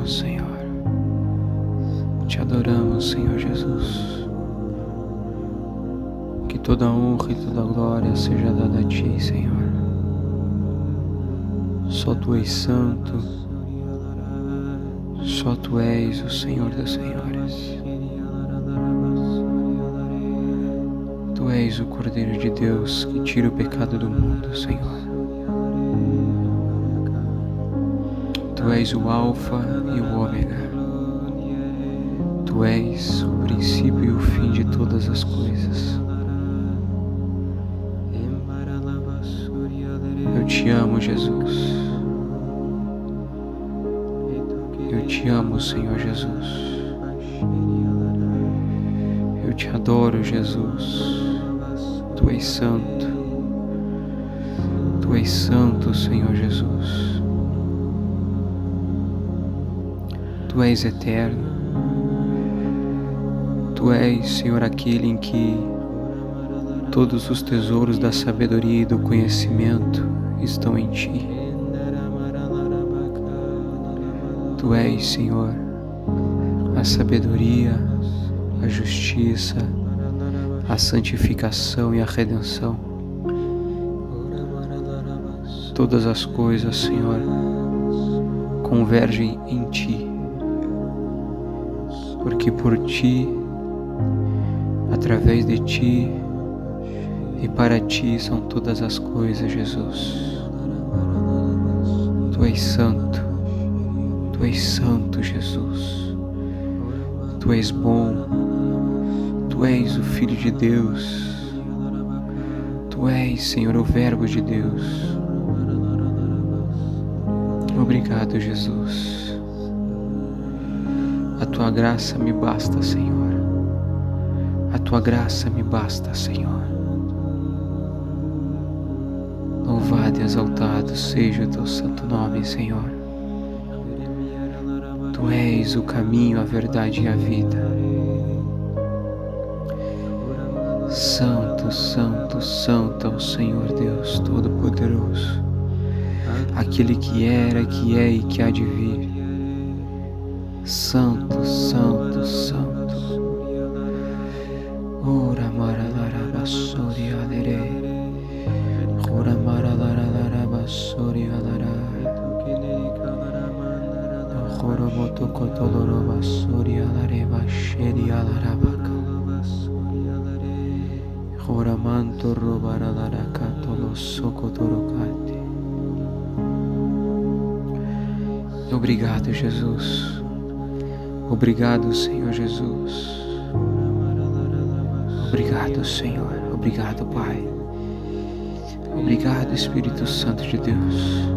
adoramos, Senhor. Te adoramos, Senhor Jesus. Que toda honra e toda glória seja dada a Ti, Senhor. Só Tu és santo, só Tu és o Senhor dos Senhores. Tu és o Cordeiro de Deus que tira o pecado do mundo, Senhor. Tu és o Alfa e o Ômega. Tu és o princípio e o fim de todas as coisas. Eu te amo, Jesus. Eu te amo, Senhor Jesus. Eu te adoro, Jesus. Tu és santo. Tu és santo, Senhor Jesus. Tu és eterno. Tu és, Senhor, aquele em que todos os tesouros da sabedoria e do conhecimento estão em Ti. Tu és, Senhor, a sabedoria, a justiça, a santificação e a redenção. Todas as coisas, Senhor, convergem em Ti, porque por Ti, através de Ti e para Ti são todas as coisas, Jesus. Tu és santo, Tu és santo, Jesus. Tu és bom, Tu és o Filho de Deus. Tu és, Senhor, o Verbo de Deus. Obrigado, Jesus. A Tua graça me basta, Senhor. A Tua graça me basta, Senhor. Louvado e exaltado seja o Teu santo nome, Senhor. Tu és o caminho, a verdade e a vida. Santo, santo, santo é o Senhor Deus Todo-Poderoso, aquele que era, que é e que há de vir. Santo, santo, santo. Ora maralarabassori alere, ora maralarabassori alarai, ora motocotolorobassori alare basheri alarabaka, ora manto robaralarakatolo socotorocate. Obrigado, Jesus. Obrigado, Senhor Jesus. Obrigado, Senhor. Obrigado, Pai. Obrigado, Espírito Santo de Deus.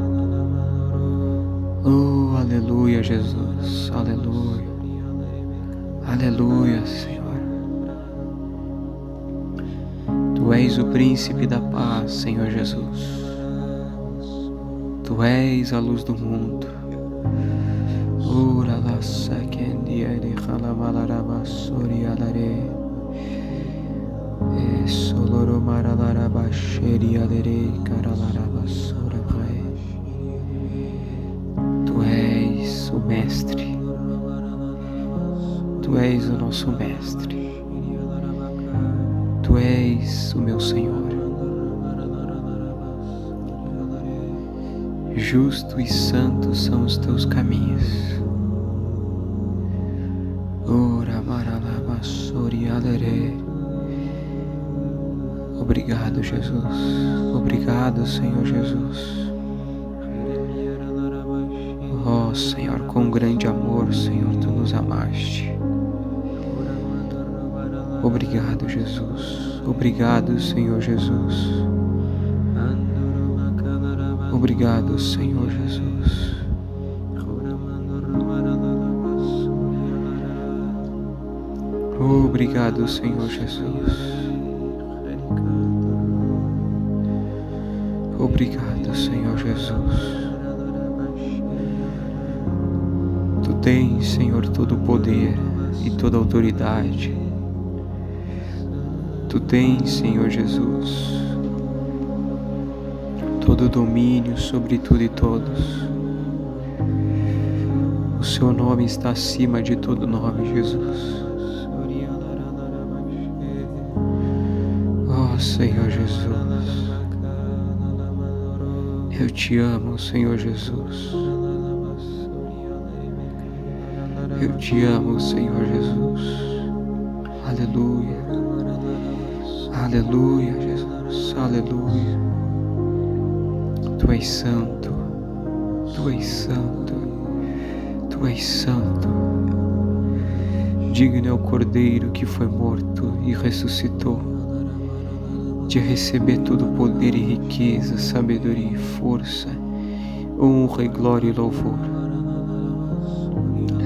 Oh, aleluia, Jesus. Aleluia. Aleluia, Senhor. Tu és o príncipe da paz, Senhor Jesus. Tu és a luz do mundo. Ora la sakendiere halamalarabasori alare. Soloro maralarabasheri alere karalarabasora vai. Tu és o mestre. Tu és o nosso mestre. Tu és o meu Senhor. Justo e santo são os Teus caminhos. Ora maralabassori alere. Obrigado, Jesus. Obrigado, Senhor Jesus. Oh, Senhor, com grande amor, Senhor, Tu nos amaste. Obrigado, Jesus. Obrigado, Senhor Jesus. Obrigado, Senhor Jesus. Obrigado, Senhor Jesus. Obrigado, Senhor Jesus. Tu tens, Senhor, todo o poder e toda a autoridade. Tu tens, Senhor Jesus, todo o domínio sobre tudo e todos. O seu nome está acima de todo nome, Jesus. Oh, Senhor Jesus. Eu te amo, Senhor Jesus. Eu te amo, Senhor Jesus. Aleluia. Aleluia, Jesus. Aleluia. Tu és santo. Tu és santo. Tu és santo. Digno é o Cordeiro que foi morto e ressuscitou, de receber todo poder e riqueza, sabedoria e força, honra e glória e louvor.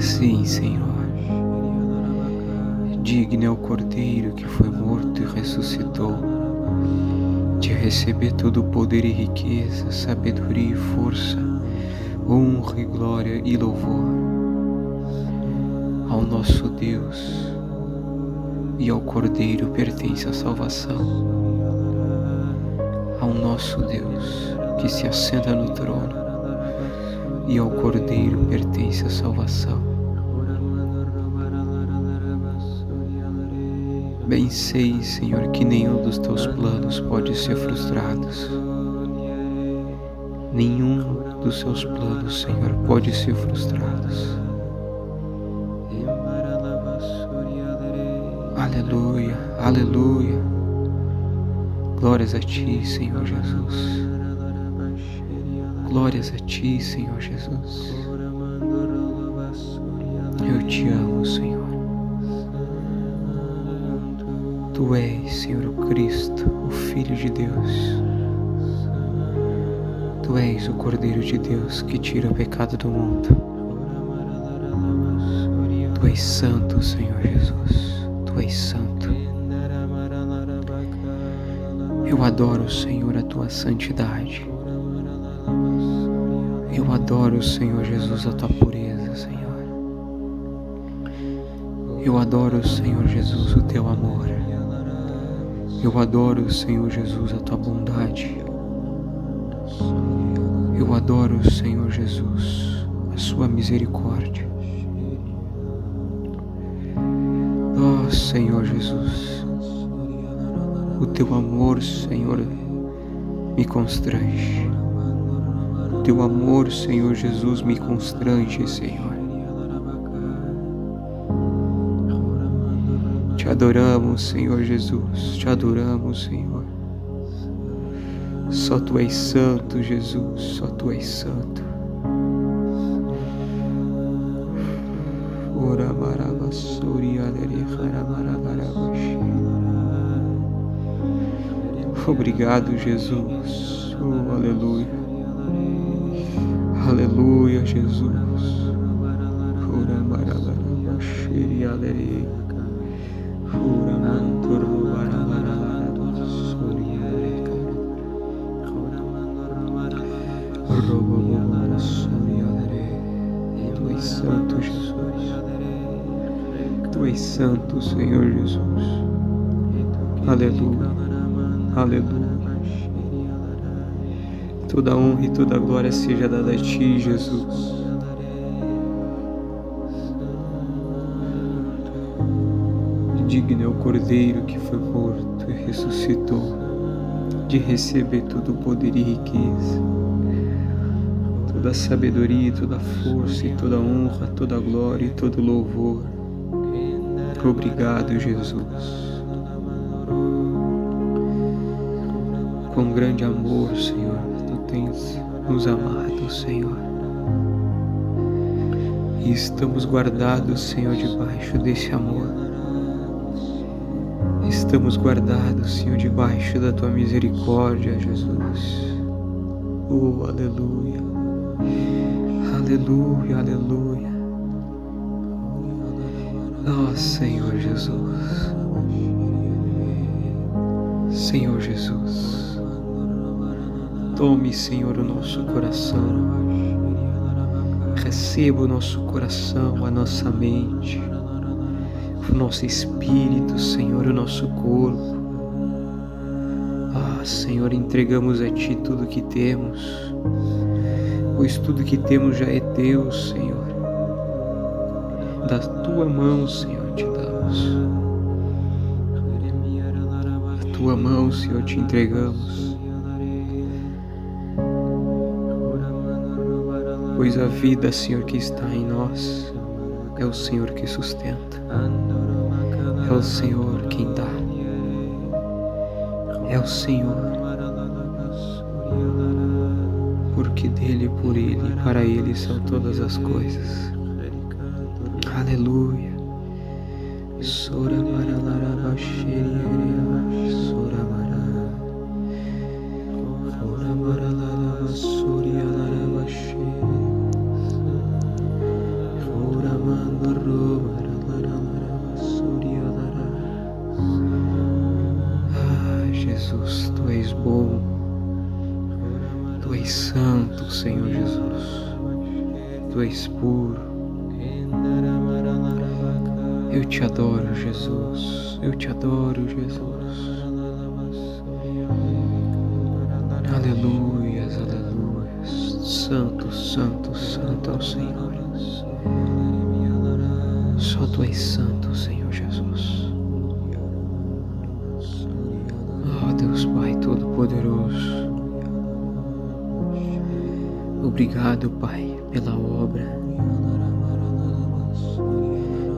Sim, Senhor. Digno é o Cordeiro que foi morto e ressuscitou, de receber todo poder e riqueza, sabedoria e força, honra e glória e louvor. Ao nosso Deus e ao Cordeiro pertence a salvação. Ao nosso Deus que se assenta no trono e ao Cordeiro pertence a salvação. Bem sei, Senhor, que nenhum dos teus planos pode ser frustrado. Nenhum dos seus planos, Senhor, pode ser frustrado. Aleluia, aleluia. Glórias a ti, Senhor Jesus. Glórias a ti, Senhor Jesus. Eu te amo, Senhor. Tu és, Senhor, o Cristo, o Filho de Deus. Tu és o Cordeiro de Deus que tira o pecado do mundo. Tu és santo, Senhor Jesus. Tu és santo. Eu adoro, Senhor, a tua santidade. Eu adoro, Senhor Jesus, a tua pureza, Senhor. Eu adoro, Senhor Jesus, o teu amor. Eu adoro, Senhor Jesus, a tua bondade. Eu adoro, Senhor Jesus, a sua misericórdia. Oh, Senhor Jesus, o teu amor, Senhor, me constrange. O teu amor, Senhor Jesus, me constrange, Senhor. Te adoramos, Senhor Jesus, te adoramos, Senhor. Só tu és santo, Jesus, só tu és santo. Obrigado, Jesus. Oh, aleluia. Aleluia, Jesus. Tu és santo, Jesus. Tu és santo, Senhor Jesus. Aleluia. Aleluia. Toda honra e toda glória seja dada a ti, Jesus. Digno é o Cordeiro que foi morto e ressuscitou, de receber todo o poder e riqueza, toda a sabedoria, toda a força e toda a honra, toda a glória e todo o louvor. Obrigado, Jesus. Com grande amor, Senhor, tu tens nos amado, Senhor. E estamos guardados, Senhor, debaixo desse amor. Estamos guardados, Senhor, debaixo da tua misericórdia, Jesus. Oh, aleluia. Aleluia, aleluia. Oh, Senhor Jesus. Senhor Jesus. Tome, Senhor, o nosso coração. Receba o nosso coração, a nossa mente, o nosso espírito, Senhor, o nosso corpo. Ah, Senhor, entregamos a Ti tudo o que temos, pois tudo que temos já é Teu, Senhor. Da tua mão, Senhor, te damos. Da tua mão, Senhor, te entregamos. Pois a vida, Senhor, que está em nós é o Senhor que sustenta. É o Senhor quem dá. É o Senhor. Porque dele, por ele e para ele são todas as coisas. Aleluia. Sora maralaraba xerierea, sora mara. Ora maralaraba soria laraba xe. Ora mandoro maralaraba soria lara. Ah, Jesus, tu és bom. Tu és santo, Senhor Jesus. Tu és puro. Eu te adoro, Jesus. Eu te adoro, Jesus. Aleluias, aleluias. Santo, santo, santo é o Senhor. Só tu és santo, Senhor Jesus. Oh, Deus Pai Todo-Poderoso. Obrigado, Pai, pela obra.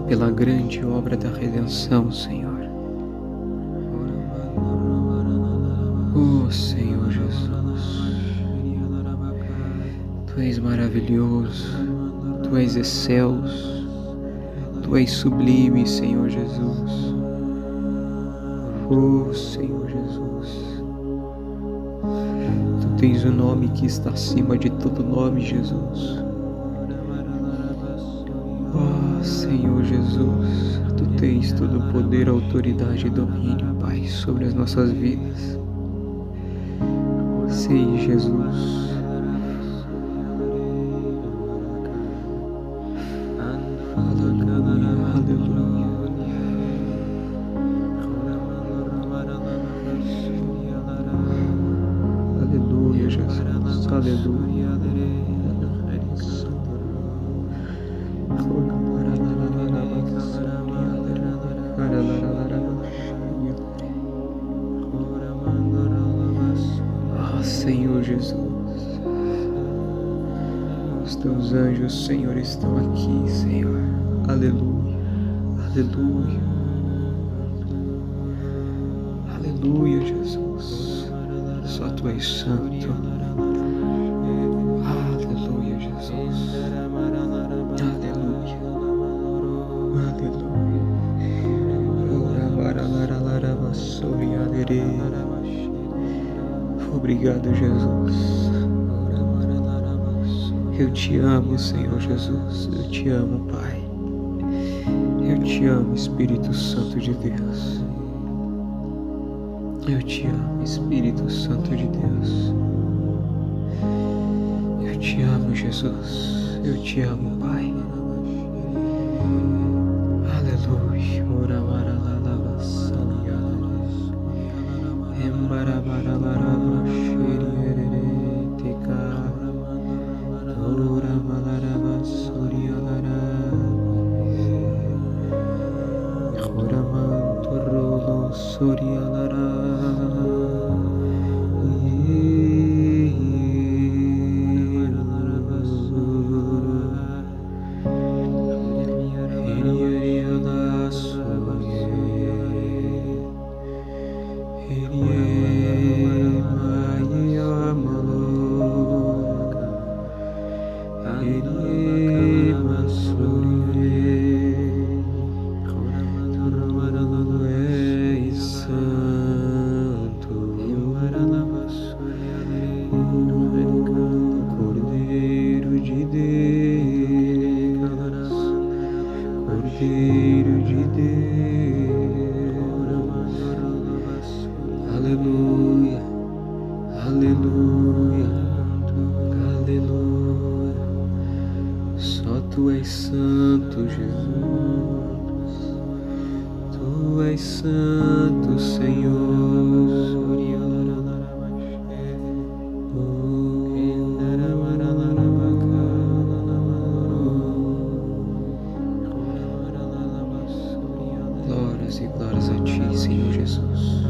Pela grande obra da redenção, Senhor. Oh, Senhor Jesus, Tu és maravilhoso, Tu és excelso, Tu és sublime, Senhor Jesus. Oh, Senhor Jesus, Tu tens o nome que está acima de todo nome, Jesus. Oh, Senhor Jesus, Tu tens todo o poder, autoridade e domínio, Pai, sobre as nossas vidas. Sim, Jesus. Aleluia, aleluia. Aleluia, Jesus. Aleluia. Ah, Senhor Jesus, os teus anjos, Senhor, estão aqui, Senhor. Aleluia, aleluia, aleluia, Jesus. Só Tu és santo. Aleluia, Jesus. Aleluia, aleluia. Obrigado, Jesus. Eu te amo, Senhor Jesus. Eu te amo, Pai. Eu te amo, Espírito Santo de Deus. Eu te amo, Espírito Santo de Deus. Eu te amo, Jesus. Eu te amo, Pai. Aleluia. Cordeiro de Deus. Aleluia, aleluia, aleluia. Só Tu és santo, Jesus. Tu és santo, Senhor. Glórias e glórias a Ti, Senhor Jesus.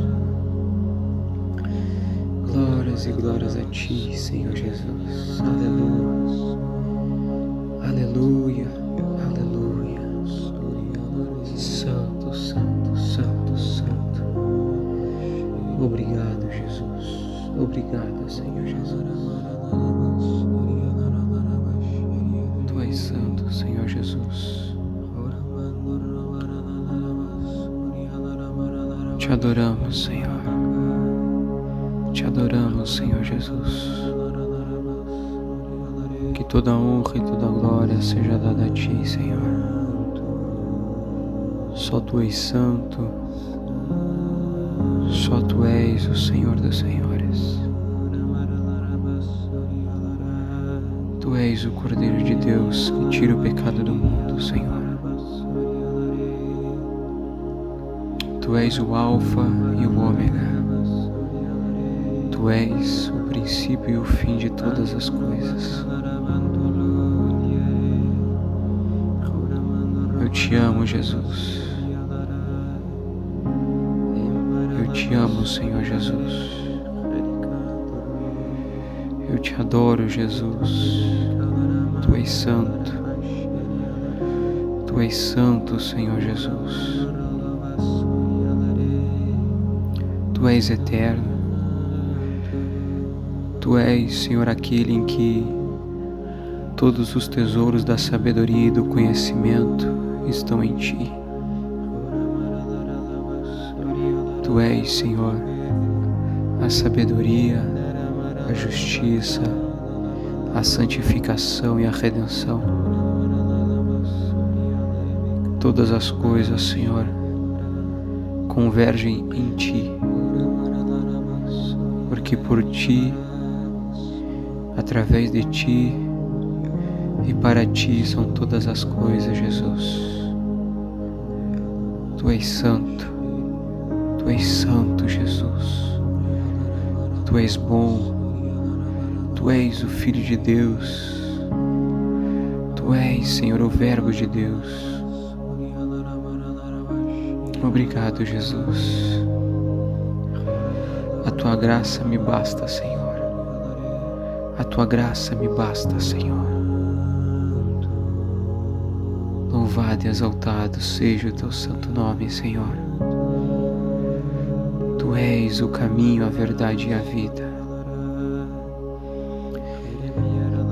Glórias e glórias a Ti, Senhor Jesus. Aleluia. Aleluia. Aleluia. Santo, santo, santo, santo. Obrigado, Jesus. Obrigado, Senhor Jesus. Tu és santo, Senhor Jesus. Te adoramos, Senhor. Te adoramos, Senhor Jesus. Que toda honra e toda glória seja dada a Ti, Senhor. Só Tu és santo. Só Tu és o Senhor dos Senhores. Tu és o Cordeiro de Deus que tira o pecado do mundo, Senhor. Tu és o Alfa e o Ômega. Tu és o princípio e o fim de todas as coisas. Eu te amo, Jesus. Eu te amo, Senhor Jesus. Eu te adoro, Jesus. Tu és santo. Tu és santo, Senhor Jesus. Tu és eterno. Tu és, Senhor, aquele em que todos os tesouros da sabedoria e do conhecimento estão em Ti. Tu és, Senhor, a sabedoria, a justiça, a santificação e a redenção. Todas as coisas, Senhor, convergem em Ti, porque por Ti, através de Ti e para Ti são todas as coisas, Jesus. Tu és santo, Tu és santo, Jesus. Tu és bom, Tu és o Filho de Deus. Tu és, Senhor, o Verbo de Deus. Obrigado, Jesus. A Tua graça me basta, Senhor. A Tua graça me basta, Senhor. Louvado e exaltado seja o Teu santo nome, Senhor. Tu és o caminho, a verdade e a vida.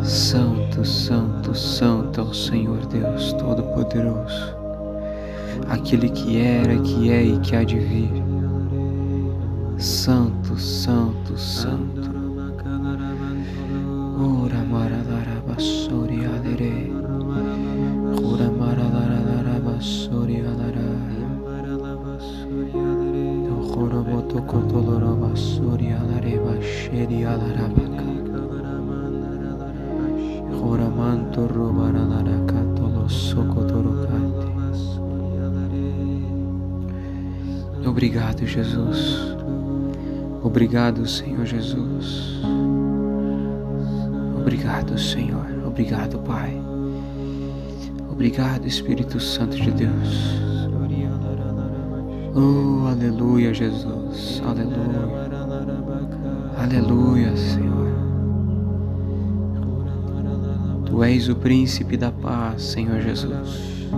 Santo, santo, santo é o Senhor Deus Todo-Poderoso, aquele que era, que é e que há de vir. Santo, santo, santo. Ora maralarabasori alere. Ora maralarabasori alara. Ora botokotolorabasori alare basheri alarabaka. Ora manto robaralarakatolo sokotorokate. Obrigado, Jesus. Obrigado, Senhor Jesus. Obrigado, Senhor. Obrigado, Pai. Obrigado, Espírito Santo de Deus. Oh, aleluia, Jesus. Aleluia. Aleluia, Senhor. Tu és o príncipe da paz, Senhor Jesus.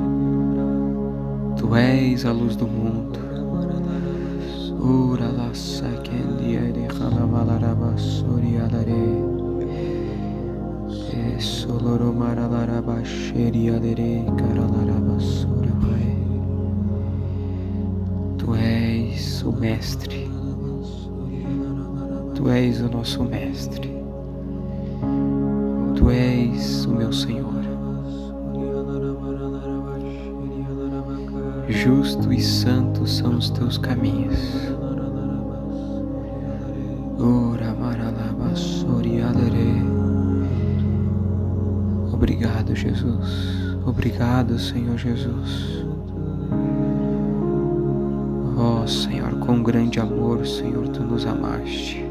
Tu és a luz do mundo. Ora la sakendiere halamalarabasori alare. Soloro maralarabasheri alere karalarabasora vai. Tu és o Mestre. Tu és o nosso Mestre. Tu és o meu Senhor. Justo e santo são os Teus caminhos. Ora maralabasori alere. Obrigado, Jesus. Obrigado, Senhor Jesus. Oh, Senhor, com grande amor, Senhor, Tu nos amaste.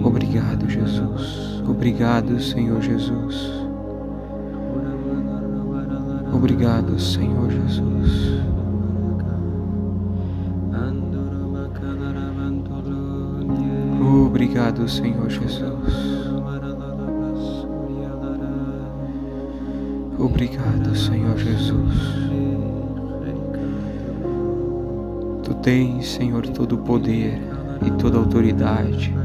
Obrigado, Jesus. Obrigado, Senhor Jesus. Obrigado, Senhor Jesus. Obrigado, Senhor Jesus. Obrigado, Senhor Jesus. Tu tens, Senhor, todo o poder e toda a autoridade.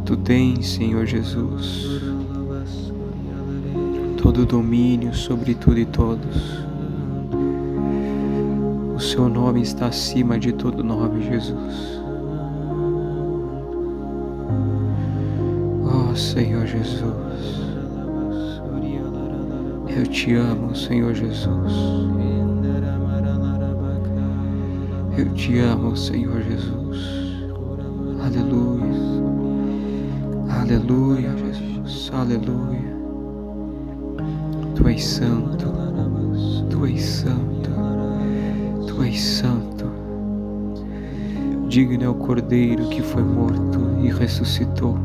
Tu tens, Senhor Jesus, todo o domínio sobre tudo e todos. O seu nome está acima de todo nome, Jesus. Oh, Senhor Jesus, eu te amo, Senhor Jesus. Eu te amo, Senhor Jesus. Aleluia. Aleluia, Jesus. Aleluia. Tu és santo. Tu és santo. Tu és santo. Digno é o Cordeiro que foi morto e ressuscitou,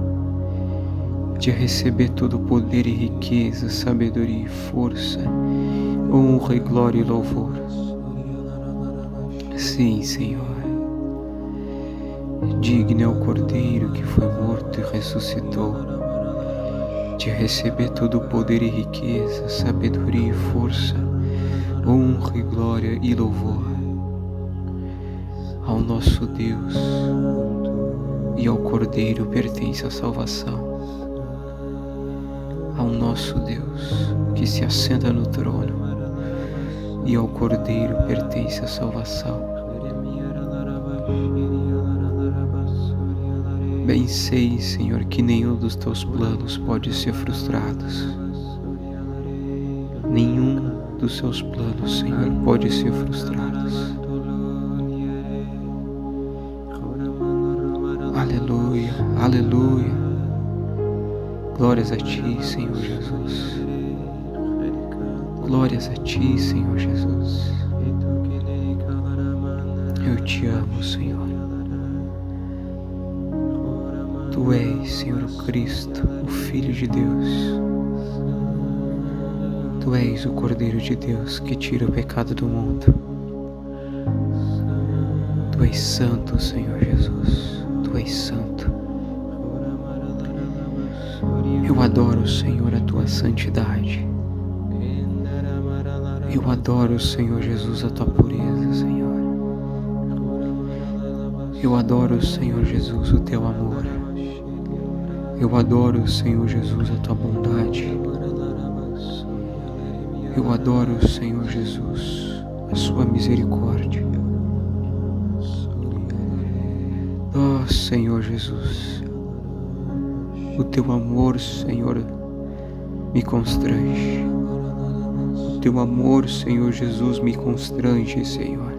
de receber todo o poder e riqueza, sabedoria e força, honra e glória e louvor. Sim, Senhor. Digno é o Cordeiro que foi morto e ressuscitou, de receber todo o poder e riqueza, sabedoria e força, honra e glória e louvor. Ao nosso Deus e ao Cordeiro pertence a salvação. Ao nosso Deus que se assenta no trono e ao Cordeiro pertence a salvação. Bem sei, Senhor, que nenhum dos teus planos pode ser frustrado. Nenhum dos seus planos, Senhor, pode ser frustrado. Aleluia, aleluia. Glórias a ti, Senhor Jesus. Glórias a ti, Senhor Jesus. Eu te amo, Senhor. Tu és, Senhor, o Cristo, o Filho de Deus. Tu és o Cordeiro de Deus que tira o pecado do mundo. Tu és santo, Senhor Jesus. Tu és santo. Eu adoro, Senhor, a tua santidade. Eu adoro, Senhor Jesus, a tua pureza, Senhor. Eu adoro, Senhor Jesus, o teu amor. Eu adoro, Senhor Jesus, a tua bondade. Eu adoro, Senhor Jesus, a sua misericórdia. Oh, Senhor Jesus, o teu amor, Senhor, me constrange. O teu amor, Senhor Jesus, me constrange, Senhor.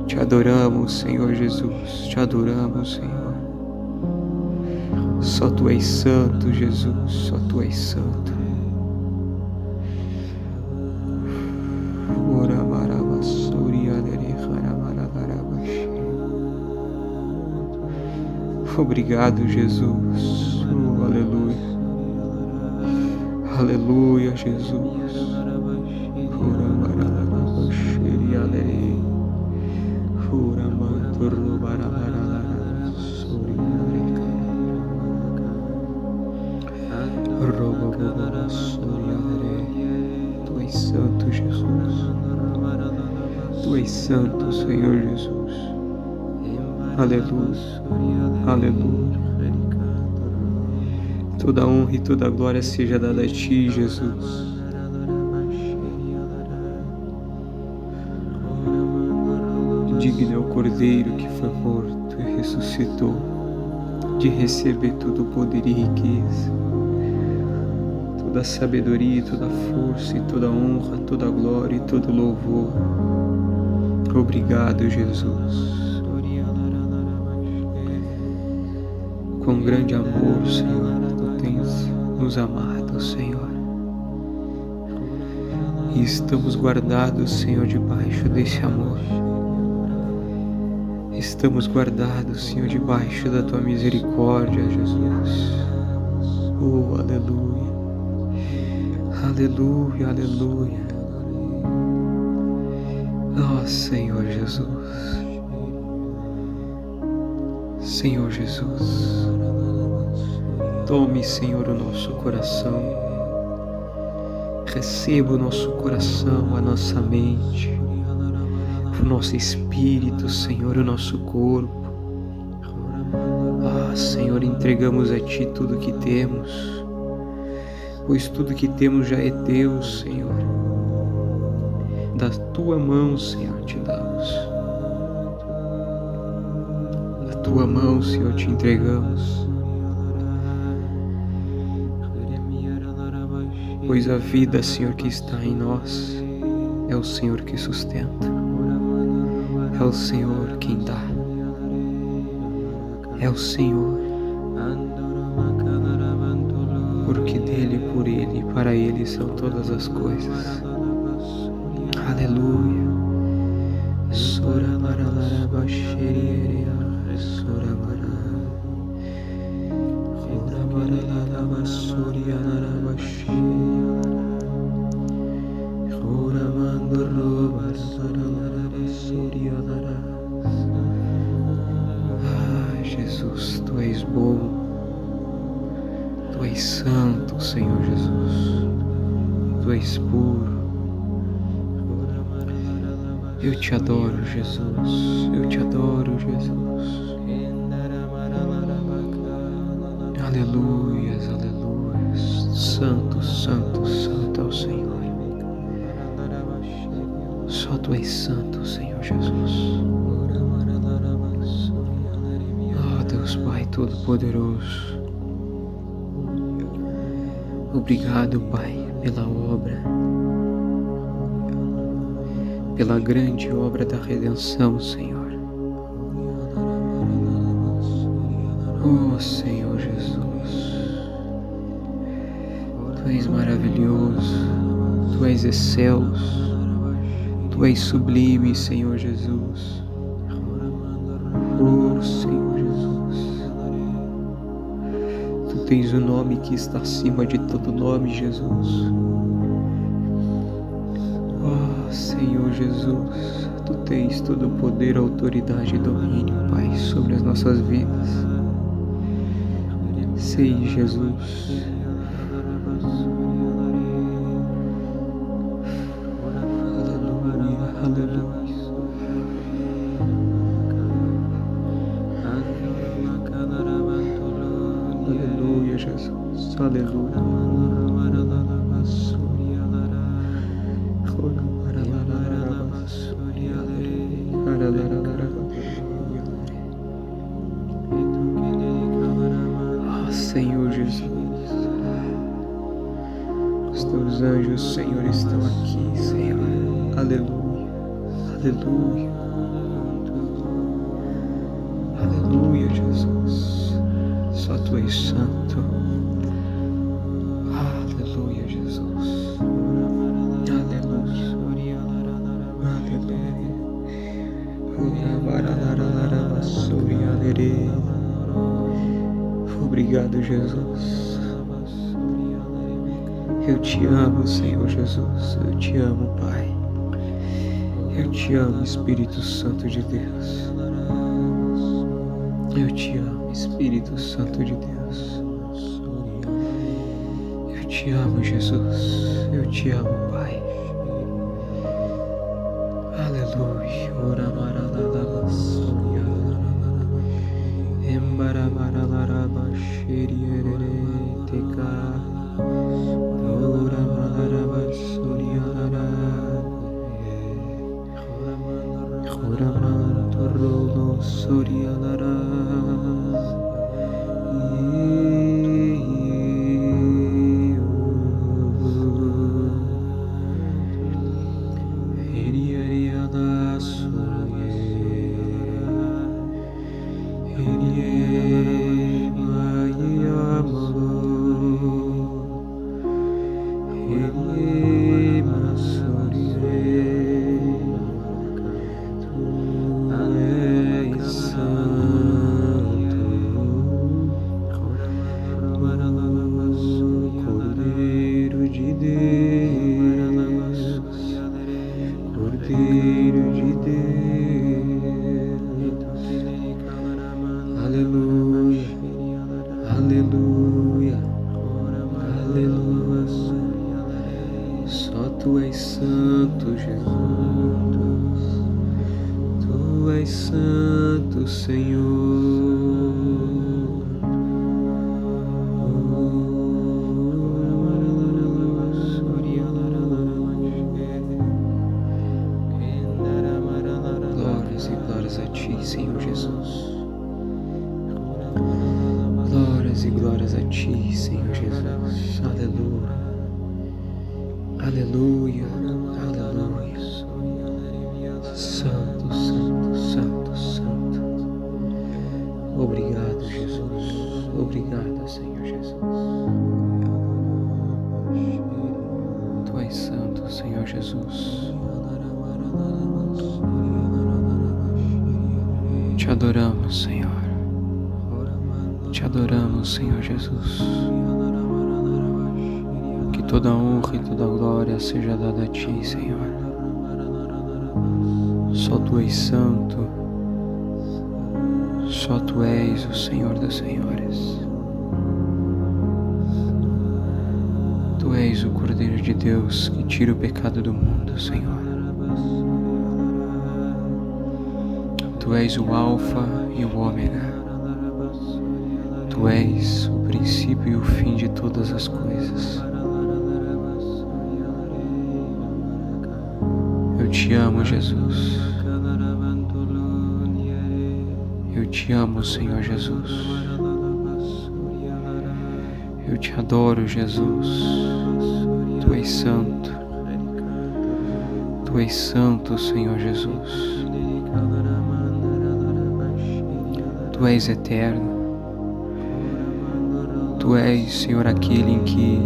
Te adoramos, Senhor Jesus, te adoramos, Senhor. Só tu és santo, Jesus, só tu és santo. Obrigado, Jesus. Aleluia. Aleluia, Jesus. Tu és santo, Jesus. Tu és santo, Senhor Jesus. Aleluia. Aleluia. Toda honra e toda glória seja dada a ti, Jesus. Digno é o Cordeiro que foi morto e ressuscitou, de receber todo o poder e riqueza, toda a sabedoria, toda a força e toda a honra, toda a glória e todo o louvor. Obrigado, Jesus. Com grande amor, Senhor, tu tens nos amado, Senhor. E estamos guardados, Senhor, debaixo desse amor. Estamos guardados, Senhor, debaixo da tua misericórdia, Jesus. Oh, aleluia. Aleluia, aleluia. Oh, Senhor Jesus. Senhor Jesus. Tome, Senhor, o nosso coração. Receba o nosso coração, a nossa mente, o nosso espírito, Senhor, o nosso corpo. Ah, Senhor, entregamos a Ti tudo que temos, pois tudo que temos já é Teu, Senhor. Da Tua mão, Senhor, te damos. Da Tua mão, Senhor, te entregamos. Pois a vida, Senhor, que está em nós é o Senhor que sustenta. É o Senhor quem dá. É o Senhor. Porque dele, por ele e para ele são todas as coisas. Aleluia. Ah, Jesus, Tu és bom, Tu és santo, Senhor Jesus, Tu és puro. Eu te adoro, Jesus, eu te adoro, Jesus. Aleluias, aleluias. Santo, santo, santo é o Senhor. Só Tu és santo, Senhor Jesus. Oh, Deus Pai Todo-Poderoso. Obrigado, Pai, pela obra, pela grande obra da redenção, Senhor. Oh, Senhor Jesus, Tu és maravilhoso, Tu és excelso, Tu és sublime, Senhor Jesus. Oh, Senhor Jesus, Tu tens o nome que está acima de todo nome, Jesus. Oh, Senhor Jesus, Tu tens todo o poder, autoridade e domínio, Pai, sobre as nossas vidas. Sei, Jesus. Aleluia, aleluia. Aleluia, Jesus. Aleluia. Ah, Senhor Jesus, os Teus anjos, Senhor, estão aqui, Senhor. Aleluia, aleluia, aleluia, Jesus. Só Tu és santo. Aleluia, Jesus. Aleluia, aleluia. Obrigado, Jesus. Eu te amo, Senhor Jesus. Eu te amo, Pai. Eu te amo, Espírito Santo de Deus. Eu te amo, Espírito Santo de Deus. Eu te amo, Jesus. Eu te amo, Pai. Aleluia. Deus, Cordeiro de Deus. Aleluia, aleluia, aleluia. Só Tu és santo, Jesus. Tu és santo, Senhor. Glórias e glórias a Ti, Senhor Jesus. Glórias e glórias a Ti, Senhor Jesus. Aleluia. Aleluia, aleluia. Santo, santo, santo, santo. Obrigado, Jesus. Obrigado, Senhor Jesus. Tu és santo, Senhor Jesus. Te adoramos, Senhor. Te adoramos, Senhor Jesus. Que toda honra e toda glória seja dada a Ti, Senhor. Só Tu és santo. Só Tu és o Senhor dos Senhores. Tu és o Cordeiro de Deus que tira o pecado do mundo, Senhor. Tu és o Alfa e o Ômega. Tu és o princípio e o fim de todas as coisas. Eu Te amo, Jesus. Eu Te amo, Senhor Jesus. Eu Te adoro, Jesus. Tu és santo. Tu és santo, Senhor Jesus. Tu és eterno. Tu és, Senhor, aquele em que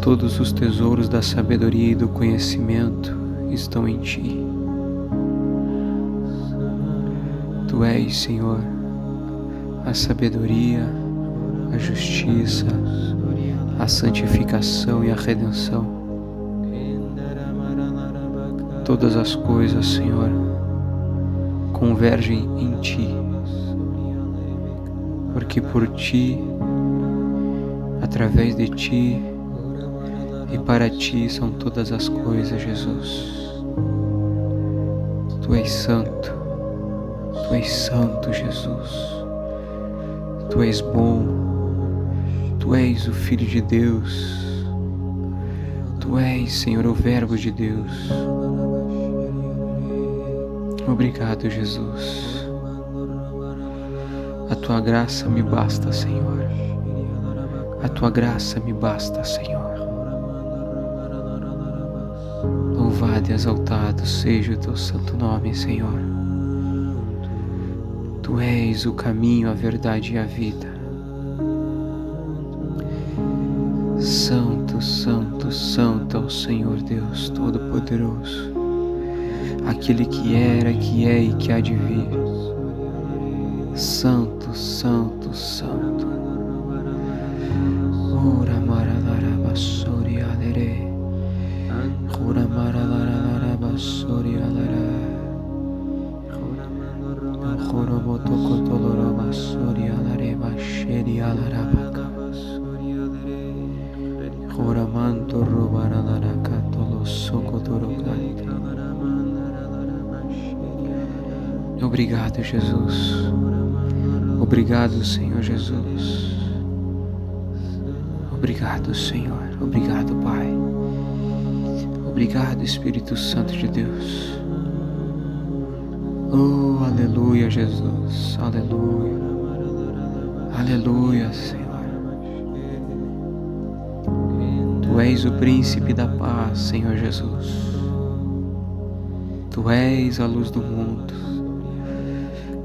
todos os tesouros da sabedoria e do conhecimento estão em Ti. Tu és, Senhor, a sabedoria, a justiça, a santificação e a redenção. Todas as coisas, Senhor, convergem em Ti, porque por Ti, através de Ti e para Ti são todas as coisas, Jesus. Tu és santo. Tu és santo, Jesus. Tu és bom. Tu és o Filho de Deus. Tu és, Senhor, o Verbo de Deus. Obrigado, Jesus. A Tua graça me basta, Senhor. A Tua graça me basta, Senhor. Louvado e exaltado seja o Teu santo nome, Senhor. Tu és o caminho, a verdade e a vida. Santo, santo, santo é o Senhor Deus Todo-Poderoso, aquele que era, que é e que há de vir. Santo, santo, santo. Ora maralarabasori alere. Ora maralarabasori alere. Ora motokotolorabasori alere basheri alarabaka. Ora manto robaralarakatolo sokotorokate. Obrigado, Jesus. Obrigado, Senhor Jesus. Obrigado, Senhor. Obrigado, Pai. Obrigado, Espírito Santo de Deus. Oh, aleluia, Jesus. Aleluia. Aleluia, Senhor. Tu és o príncipe da paz, Senhor Jesus. Tu és a luz do mundo.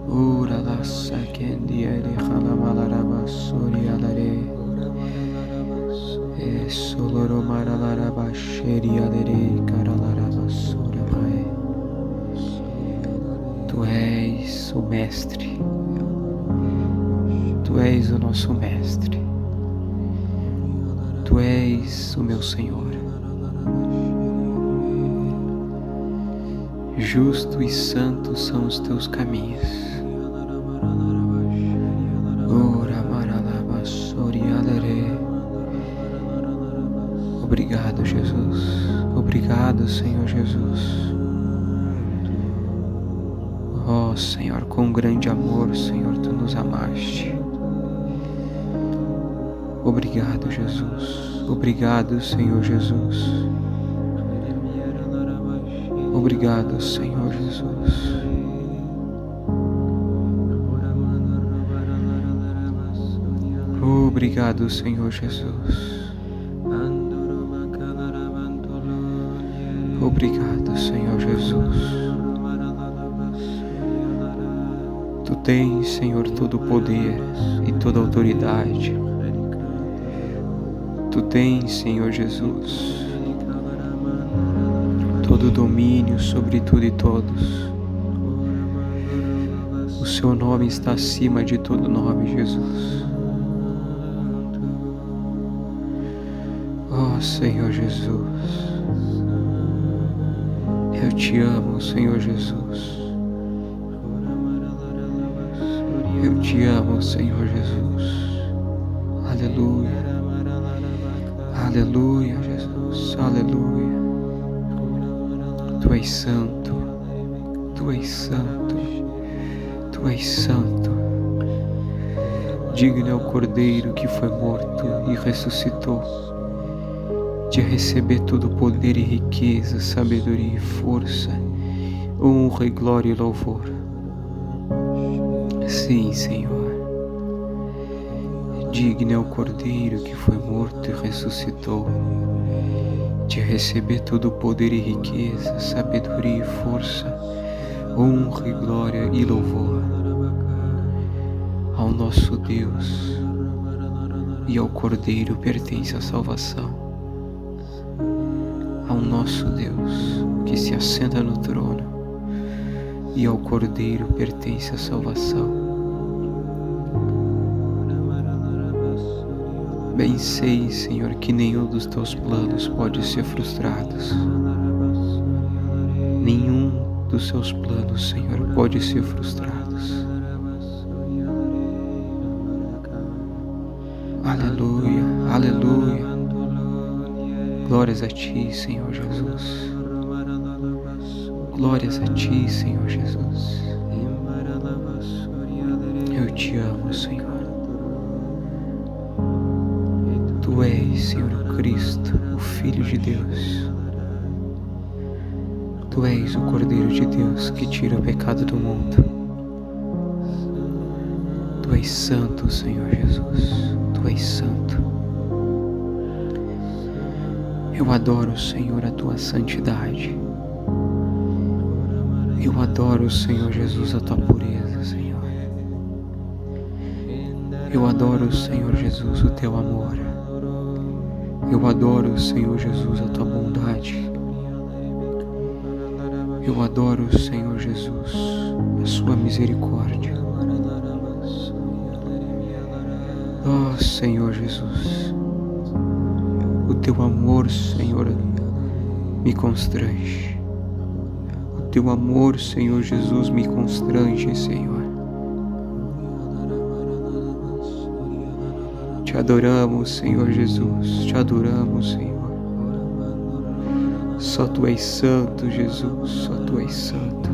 Ura la sakendiere halamalarabasori alare. Soloro maralarabasheri alere karalarabasora pai. Tu és o mestre. Tu és o nosso mestre. Tu és o meu Senhor. Justo e santo são os teus caminhos. Obrigado, Jesus. Obrigado, Senhor Jesus. Oh, Senhor, com grande amor, Senhor, Tu nos amaste. Obrigado, Jesus. Obrigado, Senhor Jesus. Obrigado, Senhor Jesus. Obrigado, Senhor Jesus. Obrigado, Senhor Jesus. Tu tens, Senhor, todo o poder e toda a autoridade. Tu tens, Senhor Jesus, todo o domínio sobre tudo e todos. O Seu nome está acima de todo nome, Jesus. Oh, Senhor Jesus, eu Te amo, Senhor Jesus. Eu Te amo, Senhor Jesus. Aleluia. Aleluia, Jesus. Aleluia. Tu és santo. Tu és santo. Tu és santo. Digno é o Cordeiro que foi morto e ressuscitou, de receber todo o poder e riqueza, sabedoria e força, honra e glória e louvor. Sim, Senhor. Digno é o Cordeiro que foi morto e ressuscitou, de receber todo o poder e riqueza, sabedoria e força, honra e glória e louvor. Ao nosso Deus e ao Cordeiro pertence a salvação. Ao nosso Deus que se assenta no trono e ao Cordeiro pertence a salvação. Bem sei, Senhor, que nenhum dos Teus planos pode ser frustrado. Nenhum dos Seus planos, Senhor, pode ser frustrado. Aleluia, aleluia. Glórias a Ti, Senhor Jesus. Glórias a Ti, Senhor Jesus. Eu Te amo, Senhor. Tu és, Senhor Cristo, o Filho de Deus. Tu és o Cordeiro de Deus que tira o pecado do mundo. Tu és santo, Senhor Jesus. Tu és santo. Eu adoro, Senhor, a Tua santidade. Eu adoro, Senhor Jesus, a Tua pureza, Senhor. Eu adoro, Senhor Jesus, o Teu amor. Eu adoro, Senhor Jesus, a Tua bondade. Eu adoro, Senhor Jesus, a Sua misericórdia. Oh, Senhor Jesus, o Teu amor, Senhor, me constrange. O Teu amor, Senhor Jesus, me constrange, Senhor. Te adoramos, Senhor Jesus, Te adoramos, Senhor. Só Tu és santo, Jesus, só Tu és santo.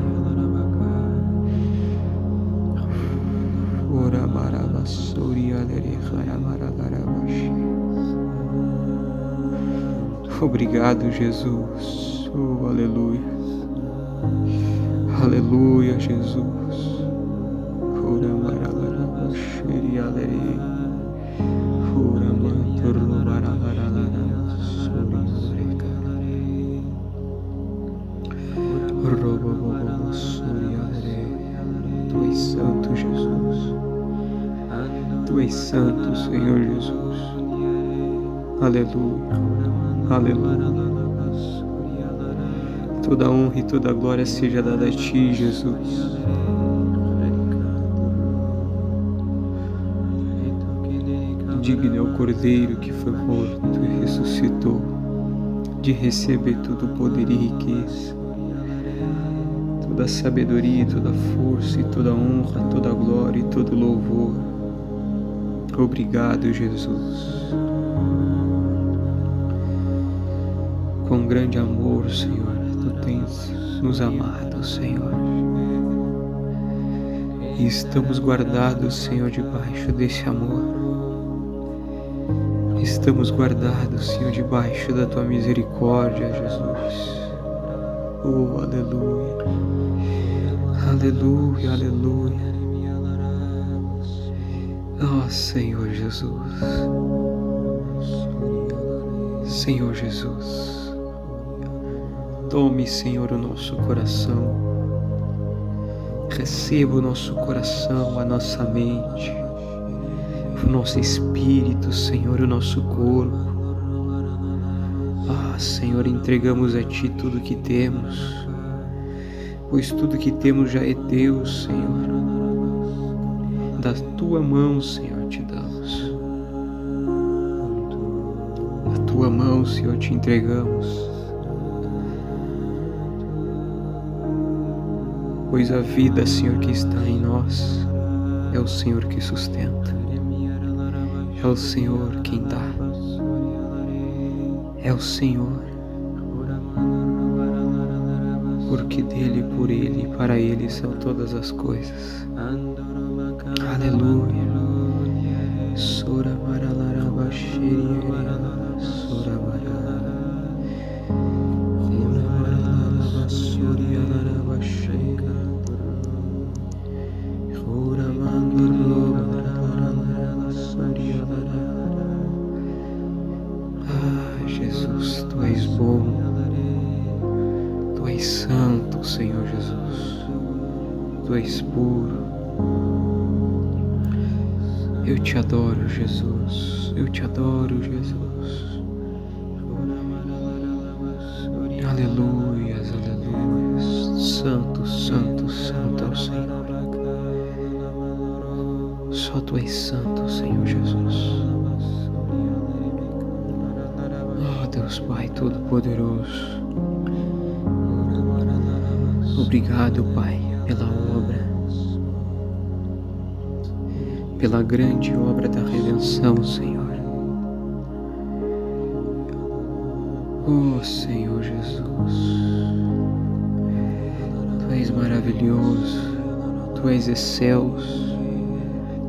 Obrigado, Jesus. Oh, aleluia. Aleluia, Jesus. Tu és santo, Jesus. Tu és santo, Senhor Jesus. Aleluia. Aleluia. Toda honra e toda glória seja dada a Ti, Jesus. Digno é o Cordeiro que foi morto e ressuscitou, de receber todo o poder e riqueza, toda a sabedoria, toda a força e toda a honra, toda a glória e todo o louvor. Obrigado, Jesus. Com grande amor, Senhor, Tu tens nos amado, Senhor. E estamos guardados, Senhor, debaixo desse amor. Estamos guardados, Senhor, debaixo da Tua misericórdia, Jesus. Oh, aleluia. Aleluia, aleluia. Oh, Senhor Jesus. Senhor Jesus. Tome, Senhor, o nosso coração. Receba o nosso coração, a nossa mente, o nosso espírito, Senhor, o nosso corpo. Ah, Senhor, entregamos a Ti tudo que temos, pois tudo que temos já é Teu, Senhor. Da Tua mão, Senhor, te damos. Da Tua mão, Senhor, te entregamos. Pois a vida, Senhor, que está em nós é o Senhor que sustenta. É o Senhor quem dá. É o Senhor. Porque dele, por ele e para ele são todas as coisas. Aleluia. Sora maralaraba xeriera, sora marara. Ora maralaraba soria laraba xega. Ora mandorloba laraba soria laraba. Ah, Jesus, Tu és bom. Tu és santo, Senhor Jesus. Tu és puro. Eu te adoro, Jesus. Eu te adoro, Jesus. Aleluias, aleluias. Santo, santo, santo é o Senhor. Só Tu és santo, Senhor Jesus. Oh, Deus Pai Todo-Poderoso. Obrigado, Pai, pela obra. Pela grande obra da redenção, Senhor. Oh, Senhor Jesus. Tu és maravilhoso. Tu és excelso.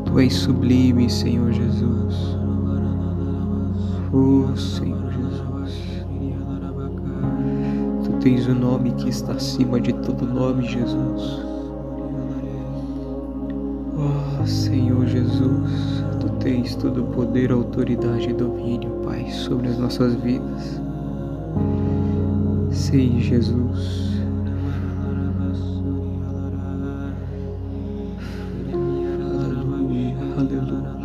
Tu és sublime, Senhor Jesus. Oh, Senhor Jesus. Tu tens o nome que está acima de todo nome, Jesus. Oh, Senhor Jesus, Tu tens todo o poder, autoridade e domínio, Pai, sobre as nossas vidas. Sim, Jesus. Aleluia, aleluia.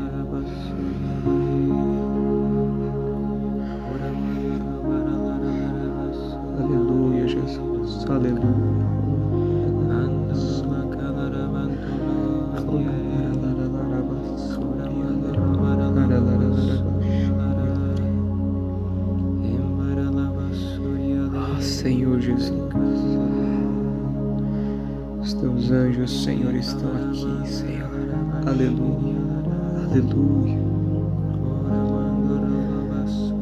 Aleluia, Jesus, aleluia. Senhor Jesus, os Teus anjos, Senhor, estão aqui, Senhor. Aleluia, aleluia,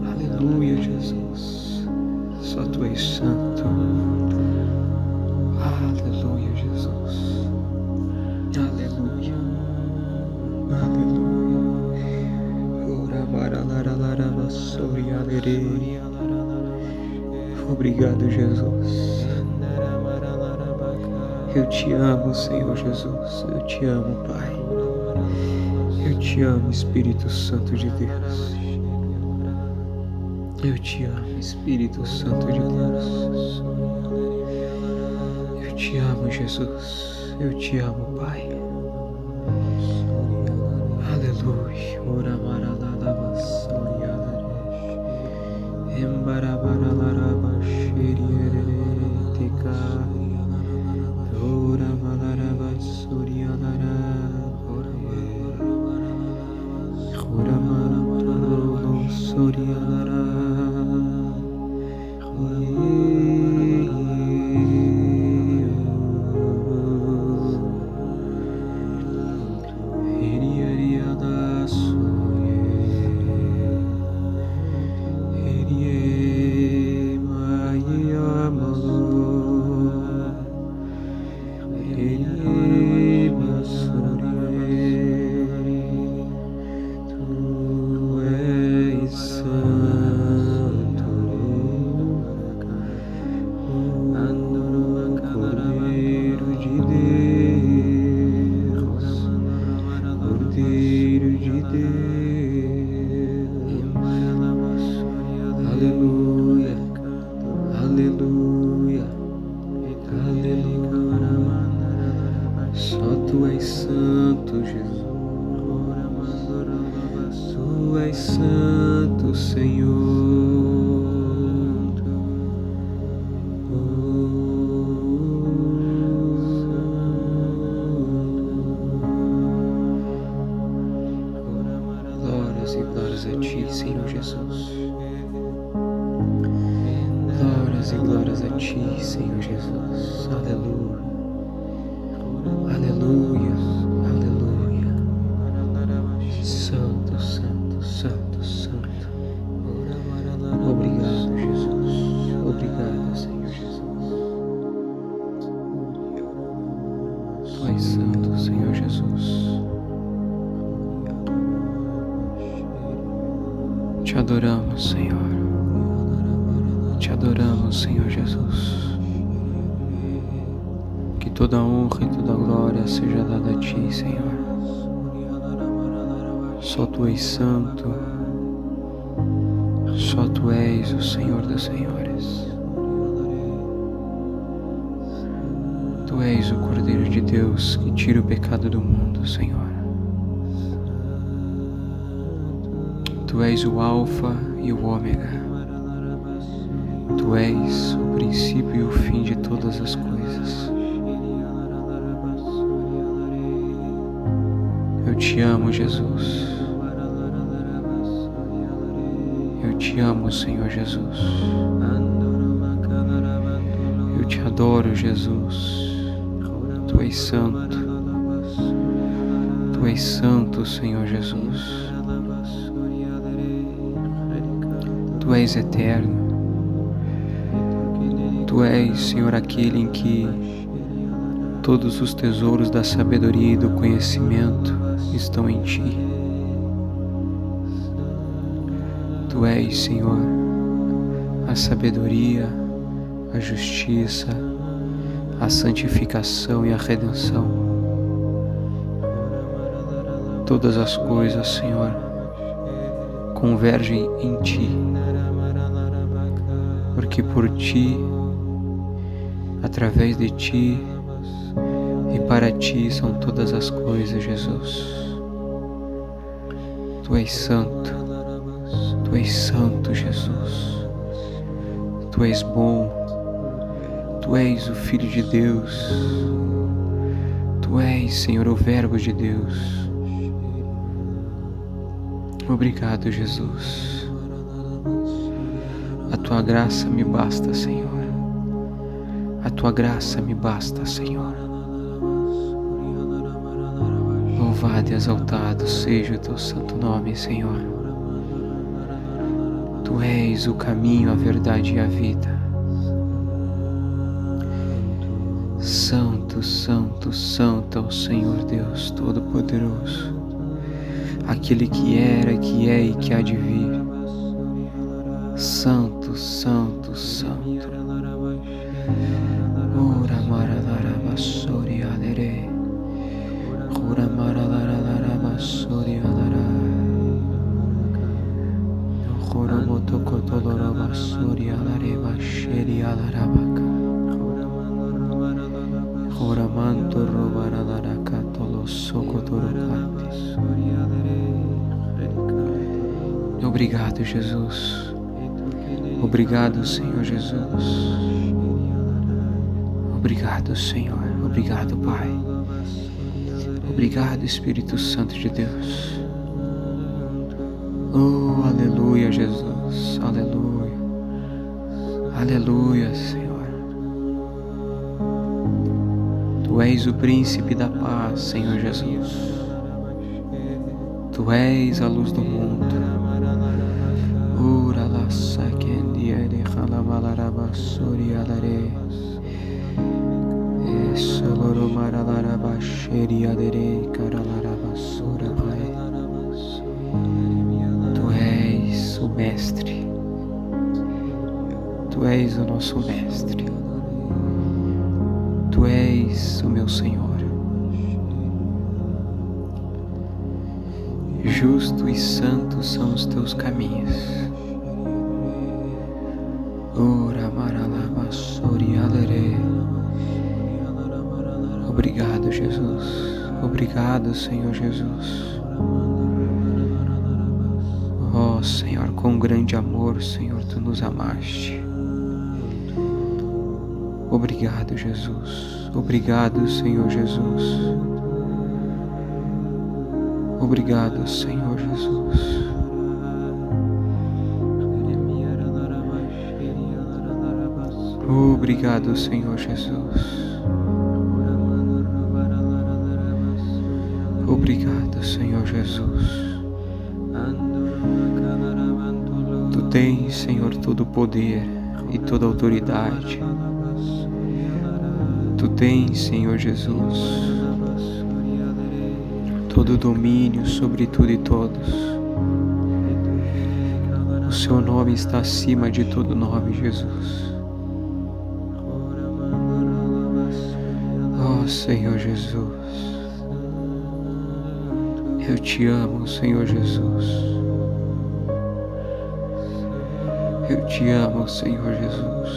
aleluia, Jesus. Só Tu és santo. Aleluia, Jesus. Aleluia, aleluia. Ora maralararaba sobre alerei. Obrigado, Jesus. Eu te amo, Senhor Jesus. Eu te amo, Pai. Eu te amo, Espírito Santo de Deus. Eu te amo, Espírito Santo de Deus. Eu te amo, Jesus. Eu te amo, Pai. Aleluia. Ora maralalaba sorialaresh. Embarabaralalaraba xeriereretica. Ora malaraba sorialara. Ora mara. Aleluia, aleluia, aleluia. Só Tu és santo, Jesus. Tu és santo, Senhor. Glórias e glórias a Ti, Senhor Jesus. Glórias e glórias a Ti, Senhor Jesus. Aleluia, aleluia, aleluia. Santo, santo, santo, santo. Obrigado, Jesus. Obrigado, Senhor Jesus. Tu és santo, Senhor Jesus. Te adoramos, Senhor. Te adoramos, Senhor Jesus. Que toda honra e toda glória seja dada a Ti, Senhor. Só Tu és santo. Só Tu és o Senhor dos Senhores. Tu és o Cordeiro de Deus que tira o pecado do mundo, Senhor. Tu és o Alfa e o Ômega. Tu és o princípio e o fim de todas as coisas. Eu Te amo, Jesus. Eu Te amo, Senhor Jesus. Eu Te adoro, Jesus. Tu és santo. Tu és santo, Senhor Jesus. Tu és eterno. Tu és, Senhor, aquele em que todos os tesouros da sabedoria e do conhecimento estão em Ti. Tu és, Senhor, a sabedoria, a justiça, a santificação e a redenção. Todas as coisas, Senhor, convergem em Ti, porque por Ti, através de Ti e para Ti são todas as coisas, Jesus. Tu és santo, Tu és santo, Jesus. Tu és bom, Tu és o Filho de Deus. Tu és, Senhor, o Verbo de Deus. Obrigado, Jesus. A Tua graça me basta, Senhor. A Tua graça me basta, Senhor. Louvado e exaltado seja o Teu santo nome, Senhor. Tu és o caminho, a verdade e a vida. Santo, santo, santo é o Senhor Deus Todo-Poderoso, aquele que era, que é e que há de vir. Santo, santo, santo. Ora maralaravasori alere. Ora maralaravasori alara. Ora motokotoloravasori alare vasheri alarabaka. Ora manto rovaralarakatolo sokotorokantes. Obrigado, Jesus. Obrigado, Senhor Jesus. Obrigado, Senhor. Obrigado, Pai. Obrigado, Espírito Santo de Deus. Oh, aleluia. Aleluia, Jesus. Aleluia. Aleluia, Senhor. Tu és o príncipe da paz, Senhor Jesus. Tu és a luz do mundo. Ura la sakendiere halamalarabasuri alare. Soloro maralarabasheri adere karalarabasura pai. Tu és o mestre. Tu és o nosso mestre. Tu és o meu Senhor. Justo e santo são os teus caminhos. Ora maralaba sorialere. Obrigado, Jesus. Obrigado, Senhor Jesus. Oh, Senhor, com grande amor, Senhor, Tu nos amaste. Obrigado, Jesus. Obrigado, Senhor Jesus. Obrigado, Senhor Jesus. Obrigado, Senhor Jesus. Obrigado, Senhor Jesus. Tu tens, Senhor, todo o poder e toda a autoridade. Tu tens, Senhor Jesus, todo o domínio sobre tudo e todos. O Seu nome está acima de todo nome, Jesus. Oh, Senhor Jesus, eu Te amo, Senhor Jesus. Eu Te amo, Senhor Jesus.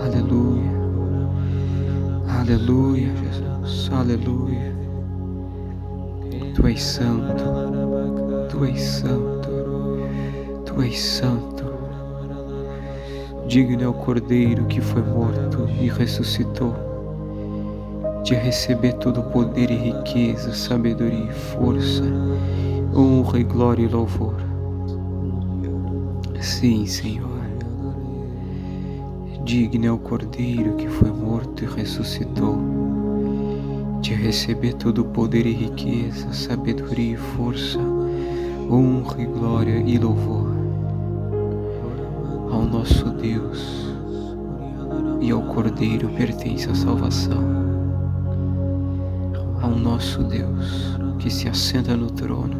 Aleluia. Aleluia, Jesus. Aleluia. Tu és santo. Tu és santo. Tu és santo. Digno é o Cordeiro que foi morto e ressuscitou, de receber todo o poder e riqueza, sabedoria e força, honra e glória e louvor. Sim, Senhor. Digno é o Cordeiro que foi morto e ressuscitou, de receber todo o poder e riqueza, sabedoria e força, honra e glória e louvor. Ao nosso Deus e ao Cordeiro pertence a salvação. Ao nosso Deus que se assenta no trono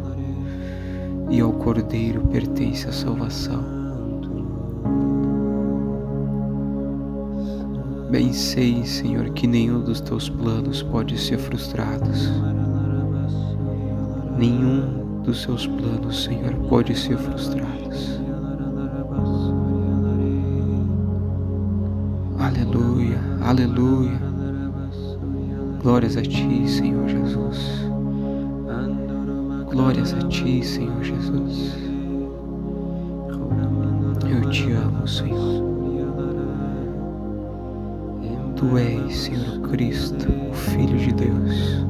e ao Cordeiro pertence a salvação. Bem sei, Senhor, que nenhum dos Teus planos pode ser frustrado. Nenhum dos Seus planos, Senhor, pode ser frustrado. Aleluia, aleluia. Glórias a Ti, Senhor Jesus. Glórias a Ti, Senhor Jesus. Eu Te amo, Senhor. Tu és, Senhor Cristo, o Filho de Deus.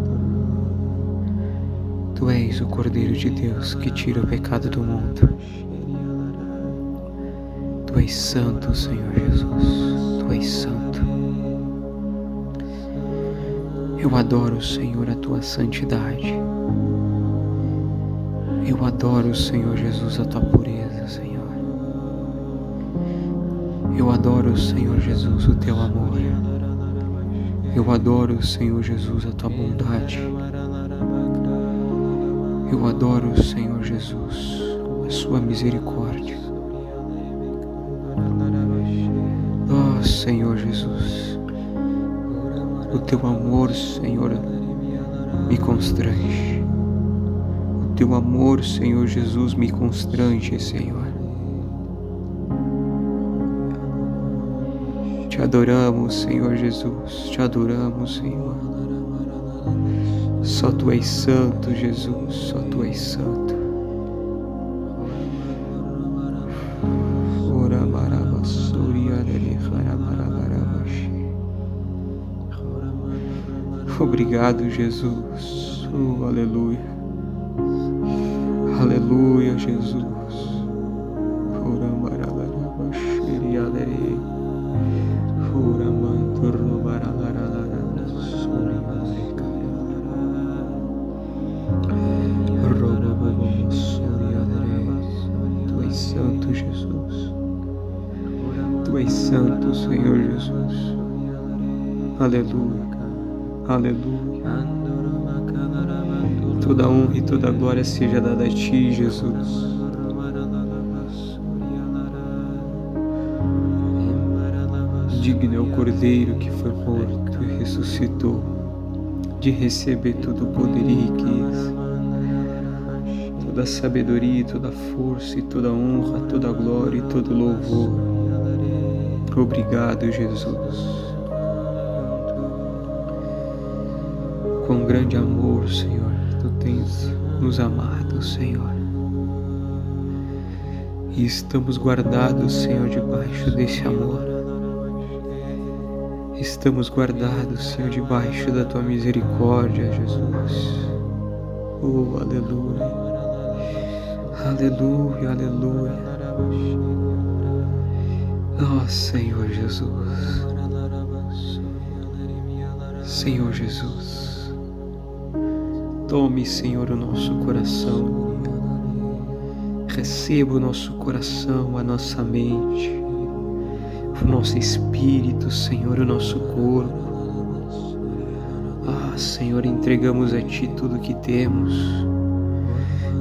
Tu és o Cordeiro de Deus que tira o pecado do mundo. Tu és santo, Senhor Jesus. Tu és santo. Eu adoro, Senhor, a Tua santidade. Eu adoro, Senhor Jesus, a Tua pureza, Senhor. Eu adoro, Senhor Jesus, o Teu amor. Eu adoro, Senhor Jesus, a Tua bondade. Eu adoro, Senhor Jesus, a Sua misericórdia. Oh, Senhor Jesus, o Teu amor, Senhor, me constrange. O Teu amor, Senhor Jesus, me constrange, Senhor. Te adoramos, Senhor Jesus, Te adoramos, Senhor. Só Tu és santo, Jesus, só Tu és santo. Obrigado, Jesus. Aleluia. Aleluia, Jesus. Tu és santo, Senhor Jesus. Aleluia, aleluia. Toda honra e toda glória seja dada a Ti, Jesus. Digno é o Cordeiro que foi morto e ressuscitou, de receber todo o poder e riqueza, toda a sabedoria, toda a força e toda a honra, toda a glória e todo o louvor. Obrigado, Jesus. Com grande amor, Senhor, Tu tens nos amado, Senhor. E estamos guardados, Senhor, debaixo desse amor. Estamos guardados, Senhor, debaixo da Tua misericórdia, Jesus. Oh, aleluia. Aleluia, aleluia. Oh, Senhor Jesus. Senhor Jesus. Tome, Senhor, o nosso coração. Receba o nosso coração, a nossa mente, o nosso espírito, Senhor, o nosso corpo. Ah, Senhor, entregamos a Ti tudo que temos,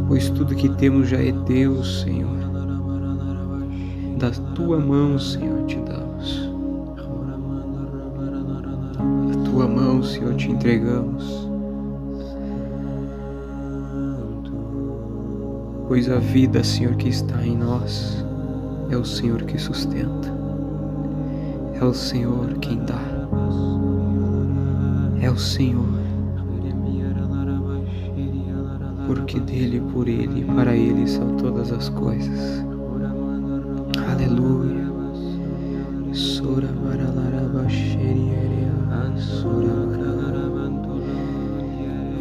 pois tudo que temos já é Teu, Senhor. Da Tua mão, Senhor, Te damos. Da Tua mão, Senhor, Te entregamos. Pois a vida, Senhor, que está em nós é o Senhor que sustenta. É o Senhor quem dá. É o Senhor. Porque dele, por ele e para ele são todas as coisas. Aleluia. Sora maralaraba xerierea. Sora maralaraba.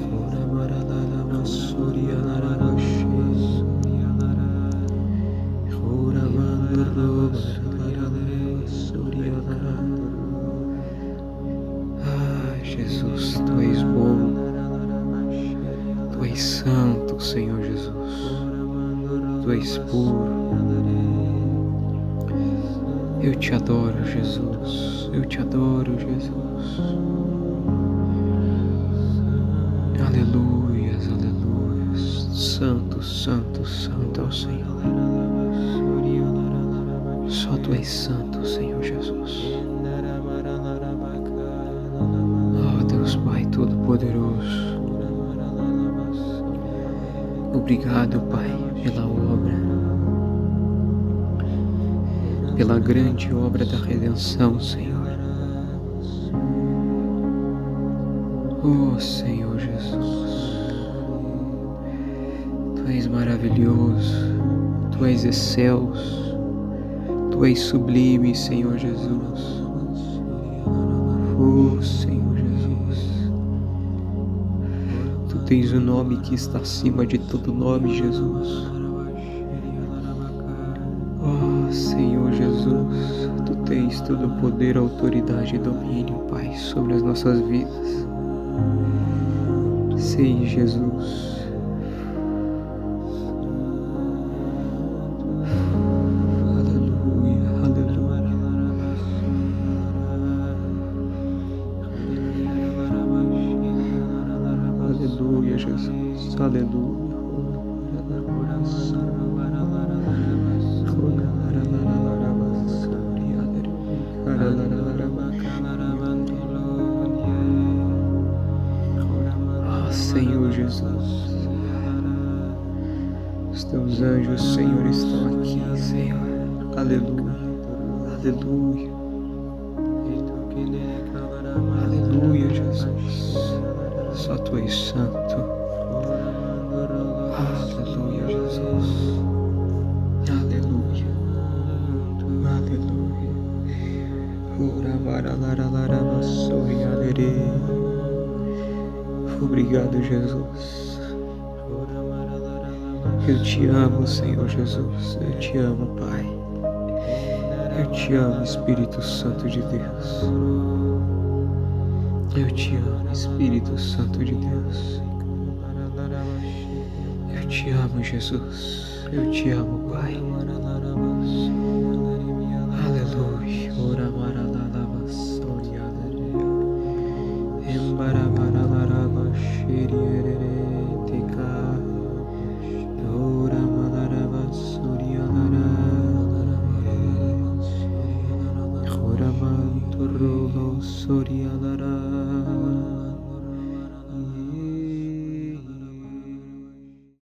Sora maralaraba. Soria laraba xerierea. Sora maralaraba. Ah, Jesus, Tu és bom, Tu és santo, Senhor Jesus, Tu és puro. Eu Te adoro, Jesus, eu Te adoro, Jesus. Aleluias, aleluias. Santo, santo, santo é o Senhor. Só Tu és santo, Senhor Jesus. Oh, Deus Pai Todo-Poderoso. Obrigado, Pai, pela obra, pela grande obra da redenção, Senhor. Oh, Senhor Jesus. Tu és maravilhoso, Tu és excelso. Tu és sublime, Senhor Jesus. Oh, Senhor Jesus. Tu tens o nome que está acima de todo nome, Jesus. Oh, Senhor Jesus. Tu tens todo o poder, autoridade e domínio, Pai, sobre as nossas vidas. Sim, Jesus. Aleluia, Jesus, aleluia. Ah, Senhor Jesus, os Teus anjos, Senhor, estão aqui, Senhor. Aleluia, aleluia. Aleluia, Jesus. Só Tu és santo. Aleluia, Jesus. Aleluia. Aleluia. Obrigado, Jesus. Eu Te amo, Senhor Jesus. Eu Te amo, Pai. Eu Te amo, Espírito Santo de Deus. Eu Te amo, Espírito Santo de Deus. Eu Te amo, Jesus. Eu Te amo, Pai. Aleluia. Torolo Sorialara